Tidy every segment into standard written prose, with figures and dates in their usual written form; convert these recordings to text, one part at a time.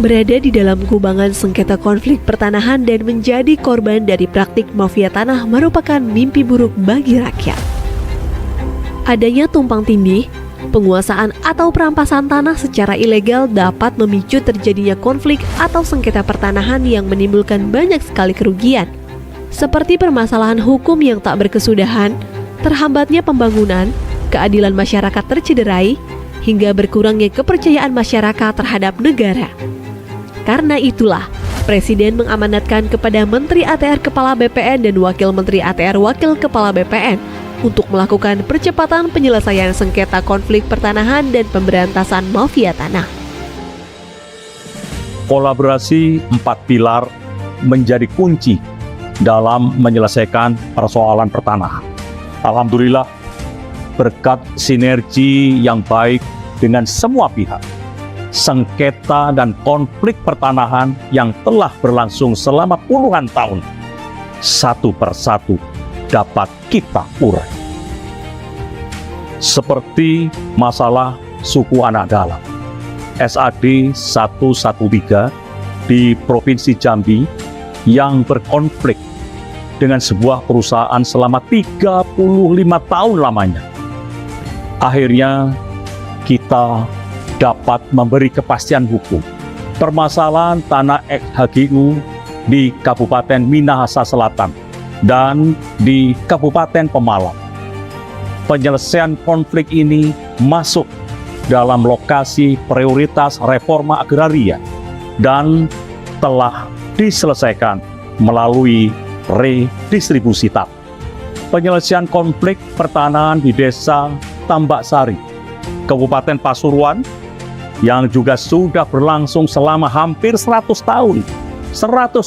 berada di dalam kubangan sengketa konflik pertanahan dan menjadi korban dari praktik mafia tanah merupakan mimpi buruk bagi rakyat. Adanya tumpang tindih, penguasaan atau perampasan tanah secara ilegal dapat memicu terjadinya konflik atau sengketa pertanahan yang menimbulkan banyak sekali kerugian, seperti permasalahan hukum yang tak berkesudahan, terhambatnya pembangunan, keadilan masyarakat tercederai, hingga berkurangnya kepercayaan masyarakat terhadap negara. Karena itulah, Presiden mengamanatkan kepada Menteri ATR Kepala BPN dan Wakil Menteri ATR Wakil Kepala BPN untuk melakukan percepatan penyelesaian sengketa konflik pertanahan dan pemberantasan mafia tanah. Kolaborasi 4 pilar menjadi kunci dalam menyelesaikan persoalan pertanahan. Alhamdulillah, berkat sinergi yang baik dengan semua pihak, sengketa dan konflik pertanahan yang telah berlangsung selama puluhan tahun, satu persatu dapat kita urai. Seperti masalah suku anak dalam, SAD 113 di Provinsi Jambi yang berkonflik dengan sebuah perusahaan selama 35 tahun lamanya. Akhirnya kita dapat memberi kepastian hukum. Permasalahan tanah HGU di Kabupaten Minahasa Selatan dan di Kabupaten Pemalang. Penyelesaian konflik ini masuk dalam lokasi prioritas reforma agraria dan telah diselesaikan melalui redistribusi tanah. Penyelesaian konflik pertanahan di Desa Tambak Sari, Kabupaten Pasuruan, yang juga sudah berlangsung selama hampir 100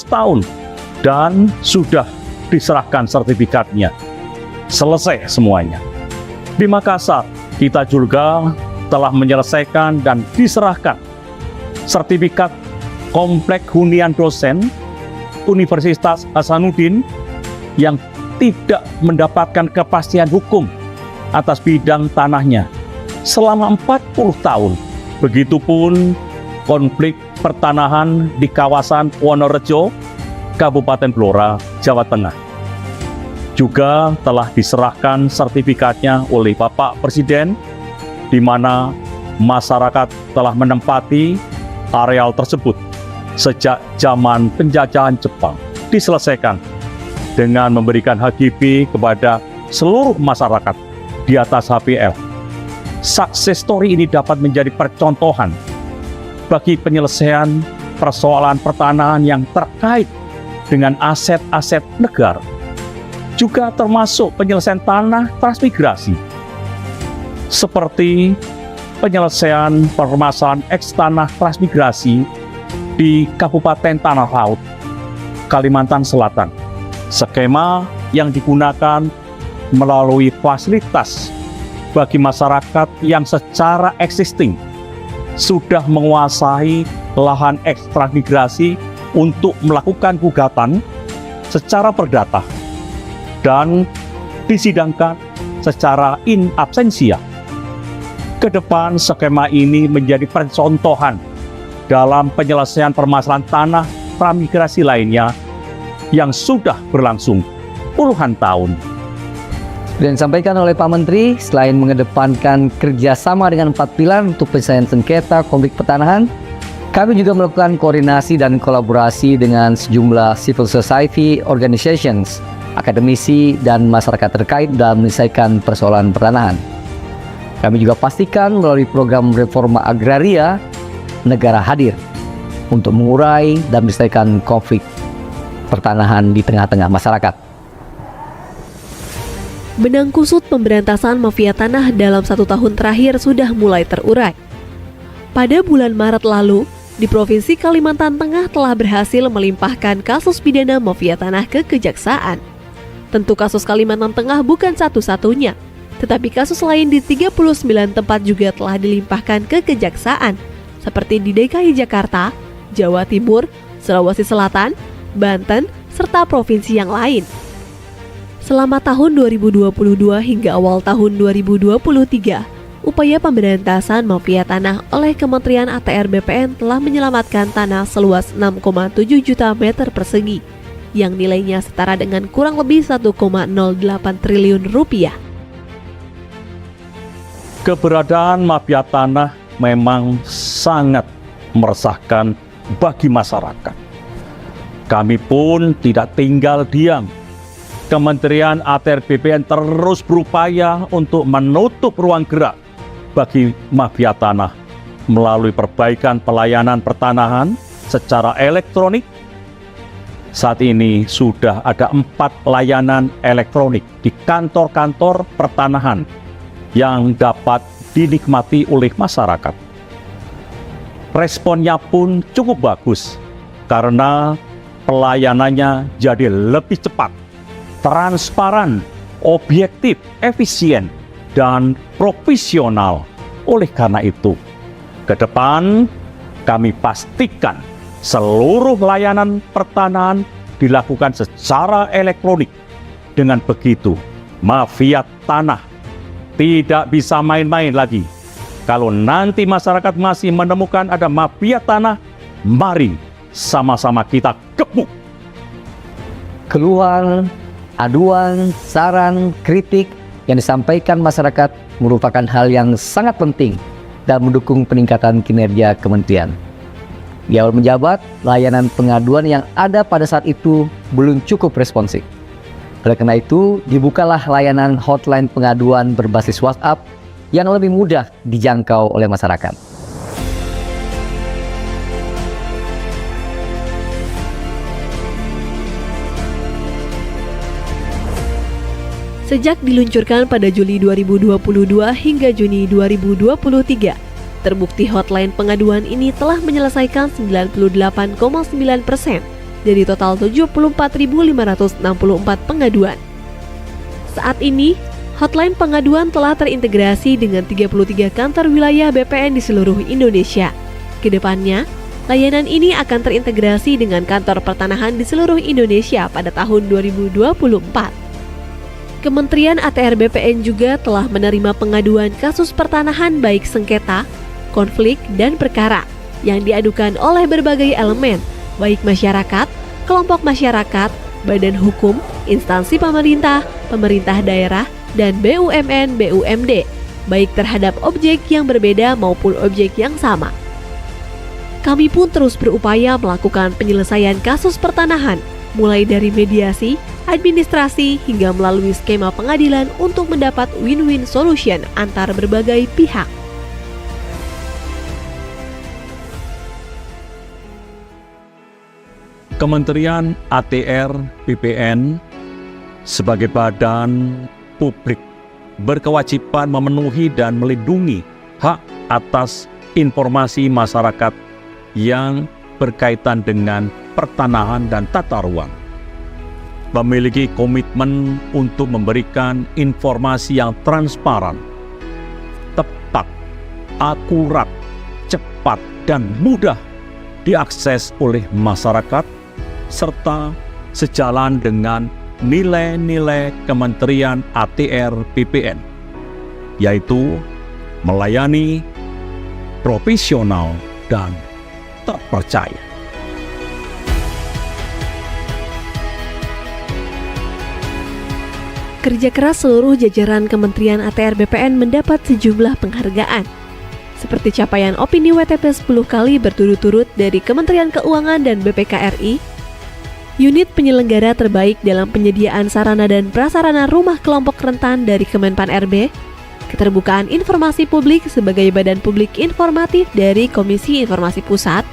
tahun, dan sudah diserahkan sertifikatnya. Selesai semuanya. Di Makassar, kita juga telah menyelesaikan dan diserahkan sertifikat komplek hunian dosen Universitas Hasanuddin yang tidak mendapatkan kepastian hukum atas bidang tanahnya selama 40 tahun. Begitupun konflik pertanahan di kawasan Wonorejo, Kabupaten Blora, Jawa Tengah. Juga telah diserahkan sertifikatnya oleh Bapak Presiden, di mana masyarakat telah menempati areal tersebut sejak zaman penjajahan Jepang. Diselesaikan dengan memberikan HGB kepada seluruh masyarakat di atas HPL. Success story ini dapat menjadi percontohan bagi penyelesaian persoalan pertanahan yang terkait dengan aset-aset negara. Juga termasuk penyelesaian tanah transmigrasi, seperti penyelesaian permasalahan eks-tanah transmigrasi di Kabupaten Tanah Laut, Kalimantan Selatan. Skema yang digunakan melalui fasilitas bagi masyarakat yang secara existing sudah menguasai lahan eks-transmigrasi untuk melakukan gugatan secara perdata dan disidangkan secara in absentia. Kedepan skema ini menjadi percontohan dalam penyelesaian permasalahan tanah transmigrasi lainnya yang sudah berlangsung puluhan tahun. Dan disampaikan oleh Pak Menteri, selain mengedepankan kerjasama dengan 4 pilar untuk penyelesaian sengketa konflik pertanahan, kami juga melakukan koordinasi dan kolaborasi dengan sejumlah civil society organizations, akademisi, dan masyarakat terkait dalam menyelesaikan persoalan pertanahan. Kami juga pastikan melalui program reforma agraria, negara hadir untuk mengurai dan menyelesaikan konflik pertanahan di tengah-tengah masyarakat. Benang kusut pemberantasan mafia tanah dalam 1 tahun terakhir sudah mulai terurai. Pada bulan Maret lalu, di Provinsi Kalimantan Tengah telah berhasil melimpahkan kasus pidana mafia tanah ke Kejaksaan. Tentu kasus Kalimantan Tengah bukan satu-satunya, tetapi kasus lain di 39 tempat juga telah dilimpahkan ke Kejaksaan, seperti di DKI Jakarta, Jawa Timur, Sulawesi Selatan, Banten, serta provinsi yang lain. Selama tahun 2022 hingga awal tahun 2023, upaya pemberantasan mafia tanah oleh Kementerian ATR BPN telah menyelamatkan tanah seluas 6,7 juta meter persegi, yang nilainya setara dengan kurang lebih 1,08 triliun rupiah. Keberadaan mafia tanah memang sangat meresahkan bagi masyarakat. Kami pun tidak tinggal diam. Kementerian ATR BPN terus berupaya untuk menutup ruang gerak bagi mafia tanah melalui perbaikan pelayanan pertanahan secara elektronik. Saat ini sudah ada 4 layanan elektronik di kantor-kantor pertanahan yang dapat dinikmati oleh masyarakat. Responnya pun cukup bagus karena pelayanannya jadi lebih cepat, transparan, objektif, efisien, dan profesional. Oleh karena itu, ke depan kami pastikan seluruh layanan pertanahan dilakukan secara elektronik. Dengan begitu, mafia tanah tidak bisa main-main lagi. Kalau nanti masyarakat masih menemukan ada mafia tanah, mari sama-sama kita gebuk. Keluhan, aduan, saran, kritik yang disampaikan masyarakat merupakan hal yang sangat penting dan mendukung peningkatan kinerja kementerian. Di awal menjabat, layanan pengaduan yang ada pada saat itu belum cukup responsif. Oleh karena itu, dibukalah layanan hotline pengaduan berbasis WhatsApp yang lebih mudah dijangkau oleh masyarakat. Sejak diluncurkan pada Juli 2022 hingga Juni 2023, terbukti hotline pengaduan ini telah menyelesaikan 98,9% dari total 74.564 pengaduan. Saat ini, hotline pengaduan telah terintegrasi dengan 33 kantor wilayah BPN di seluruh Indonesia. Kedepannya, layanan ini akan terintegrasi dengan kantor pertanahan di seluruh Indonesia pada tahun 2024. Kementerian ATR BPN juga telah menerima pengaduan kasus pertanahan baik sengketa, konflik, dan perkara yang diadukan oleh berbagai elemen, baik masyarakat, kelompok masyarakat, badan hukum, instansi pemerintah, pemerintah daerah, dan BUMN, BUMD, baik terhadap objek yang berbeda maupun objek yang sama. Kami pun terus berupaya melakukan penyelesaian kasus pertanahan, mulai dari mediasi, administrasi, hingga melalui skema pengadilan untuk mendapat win-win solution antar berbagai pihak. Kementerian ATR BPN sebagai badan publik berkewajiban memenuhi dan melindungi hak atas informasi masyarakat yang berkaitan dengan pertanahan dan tata ruang. Memiliki komitmen untuk memberikan informasi yang transparan, tepat, akurat, cepat, dan mudah diakses oleh masyarakat, serta sejalan dengan nilai-nilai Kementerian ATR BPN, yaitu melayani, profesional, dan terpercaya. Kerja keras seluruh jajaran Kementerian ATR BPN mendapat sejumlah penghargaan, seperti capaian opini WTP 10 kali berturut-turut dari Kementerian Keuangan dan BPKRI, unit penyelenggara terbaik dalam penyediaan sarana dan prasarana rumah kelompok rentan dari Kemenpan RB, keterbukaan informasi publik sebagai badan publik informatif dari Komisi Informasi Pusat,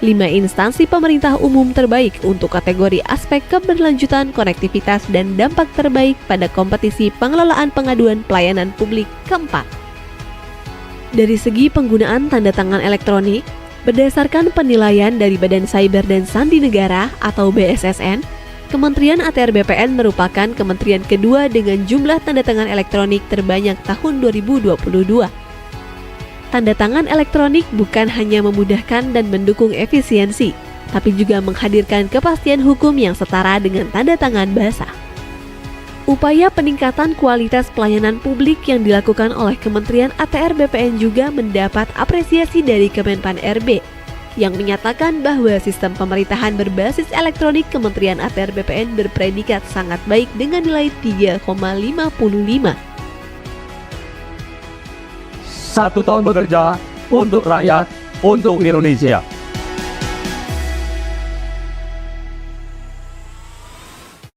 5 instansi pemerintah umum terbaik untuk kategori aspek keberlanjutan, konektivitas, dan dampak terbaik pada kompetisi pengelolaan pengaduan pelayanan publik keempat. Dari segi penggunaan tanda tangan elektronik, berdasarkan penilaian dari Badan Cyber dan Sandi Negara atau BSSN, Kementerian ATR BPN merupakan kementerian kedua dengan jumlah tanda tangan elektronik terbanyak tahun 2022. Tanda tangan elektronik bukan hanya memudahkan dan mendukung efisiensi, tapi juga menghadirkan kepastian hukum yang setara dengan tanda tangan basah. Upaya peningkatan kualitas pelayanan publik yang dilakukan oleh Kementerian ATR BPN juga mendapat apresiasi dari Kemenpan RB yang menyatakan bahwa sistem pemerintahan berbasis elektronik Kementerian ATR BPN berpredikat sangat baik dengan nilai 3,55. 1 tahun bekerja untuk rakyat, untuk Indonesia.